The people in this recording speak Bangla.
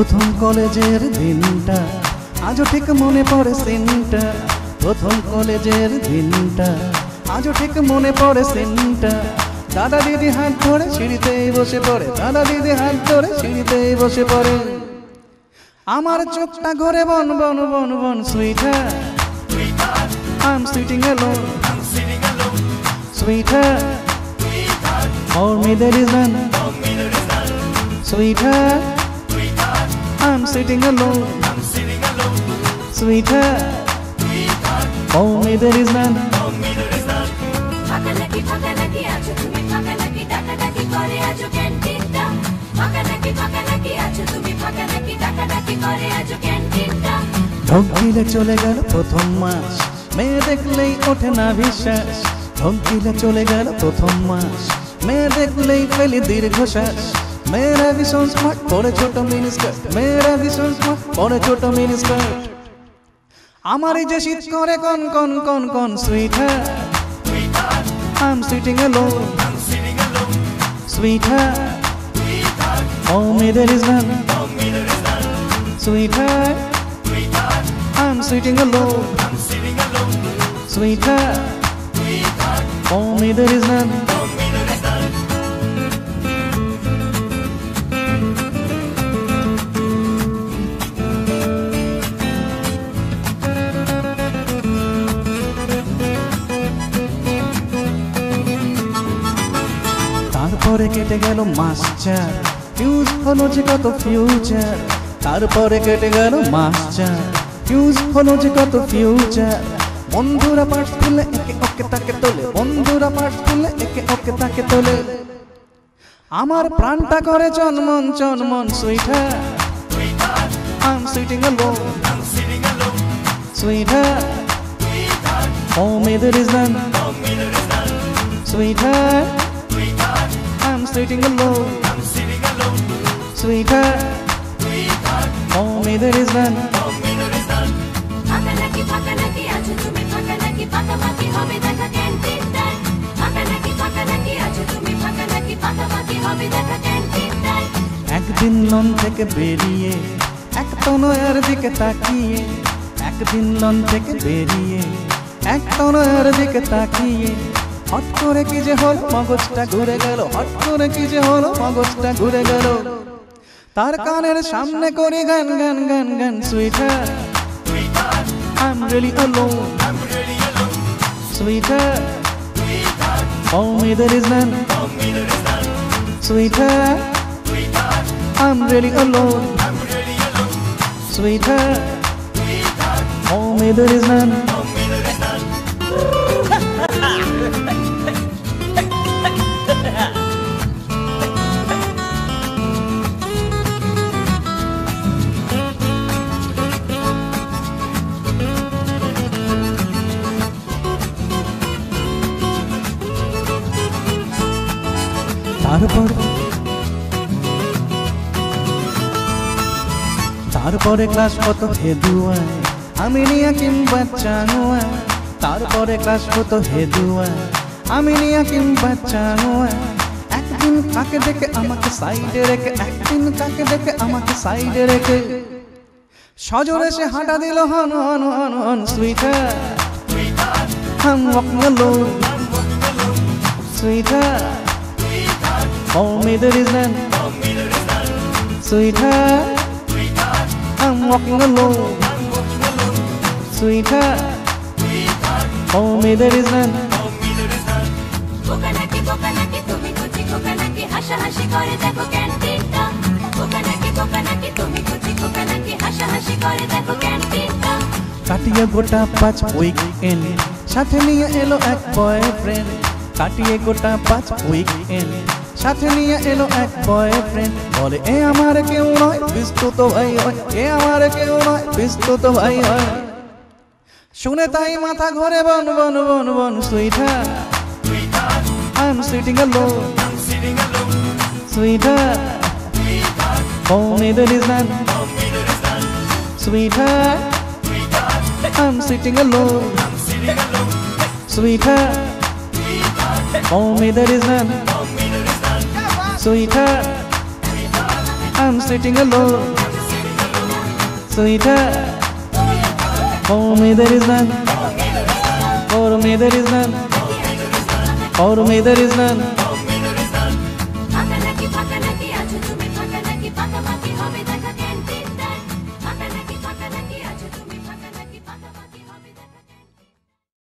প্রথম কলেজের দিনটা আজও ঠিক মনে পড়ে সিনটা। প্রথম কলেজের দিনটা আজও ঠিক মনে পড়ে সিনটা। দাদা দিদি হাত ধরে সিঁড়িতেই বসে পড়ে, দাদা দিদি হাত ধরে সিঁড়িতেই বসে পড়ে। আমার চোখটা ঘরে বন বন বন বন sweater, I'm sitting alone, sweetheart, for me there is none, sweetheart, I'm sitting alone, sweetheart, for me there is none. ফাঁকানাকি ফাঁকানাকি আছো তুমি, ফাঁকানাকি ডাকাডাকি করে আছো ক্যান্টিনটা। ফাঁকানাকি ফাঁকানাকি আছো তুমি, ফাঁকানাকি ডাকাডাকি করে আছো ক্যান্টিনটা। ঢোক গিলে চলে গেল প্রথম মাস, মেয়ে দেখলেই ওঠে না বিশ্বাস। ঢোক গিলে চলে গেল প্রথম মাস, মেয়ে দেখলেই ফেলি দীর্ঘশ্বাস। মেয়েরা ভীষণ স্মার্ট, পরে ছোট মিনিস্কার্ট, মেয়েরা ভীষণ স্মার্ট, পরে ছোট মিনিস্কার্ট। আমারই যে শীত করে কন কন কন কন sweater, I'm sitting alone, sweetheart, for me there is none, sweetheart, I'm sitting alone, sweetheart, for me there is none. তারপরে কেটে গেল মাস চার, ফিউজ হলো যে কত ফিউচার। তারপরে কেটে গেল মাস চার, ফিউজ হলো যে কত ফিউচার। বন্ধুরা পার্টস তুলে একে ওকে তাকে তোলে, বন্ধুরা পার্টস তুলে একে ওকে তাকে তোলে। আমার প্রাণটা করে চনমন চনমন sweater, I'm sitting alone, sweetheart, for me there is none, sweetheart, I'm sitting alone, sweetheart, for me there is none. ফাঁকানাকি ফাঁকানাকি আছো তুমি, ফাঁকানাকি পাকাপাকি হবে দেখা ক্যান্টিনটায়। ফাঁকানাকি ফাঁকানাকি আছো তুমি, ফাঁকানাকি পাকাপাকি হবে দেখা ক্যান্টিনটায়। একদিন লন থেকে বেরিয়ে এক তনয়ের দিকে তাকিয়ে, একদিন লন থেকে বেরিয়ে এক তনয়ের দিকে তাকিয়ে, হট করে কি যে হলো মগজটা ঘুরে গেল, হট করে কি যে হলো মগজটা ঘুরে গেল। তার কানের সামনে করি গান গান গান গান sweater, I'm really alone, sweetheart, for me there is none, sweetheart, I'm really alone, sweetheart, for me there is none. তারপরে ক্লাস কত হেদুয়া আমি নিয়া কিংবা চানুয়া। তারপরে ক্লাস কত হেদুয়া আমি নিয়া কিংবা চানুয়া। একদিন কাকে দেখে আমাকে সাইডে রেখে, একদিন কাকে দেখে আমাকে সাইডে রেখে, সজোরে সে হাঁটা দিল হন হন হন হন sweater, I'm walking alone, sweetheart, for me there is none, sweetheart, I'm walking alone, sweetheart, for me there is none. কোকানাকি কোকানাকি তুমি কুচি কোকানাকি হাসাহাসি করে দেখো ক্যান্টিনটা। কোকানাকি কোকানাকি তুমি কুচি কোকানাকি হাসাহাসি করে দেখো ক্যান্টিনটা। কাটিয়ে গোটা 5 উইকএন্ড সাথে নিয়ে এলো এক বয়ফ্রেন্ড। কাটিয়ে গোটা 5 উইকএন্ড সাথে নিয়ে এলো এক বয়ফ্রেন্ড। বলে এ আমার কেউ নয় বিস্তুত ভাই হয়, এ আমার কেউ নয় বিস্তুত ভাই হয়। শুনে তাই মাথা ঘুরে বন বন বন বন sweater, I'm sitting alone, sweetheart, for me there is none, sweetheart, I'm sitting alone, sweetheart, for me there is none, sweetheart, I'm sitting alone, sweetheart. For me there is none. For me there is none. For me there is none.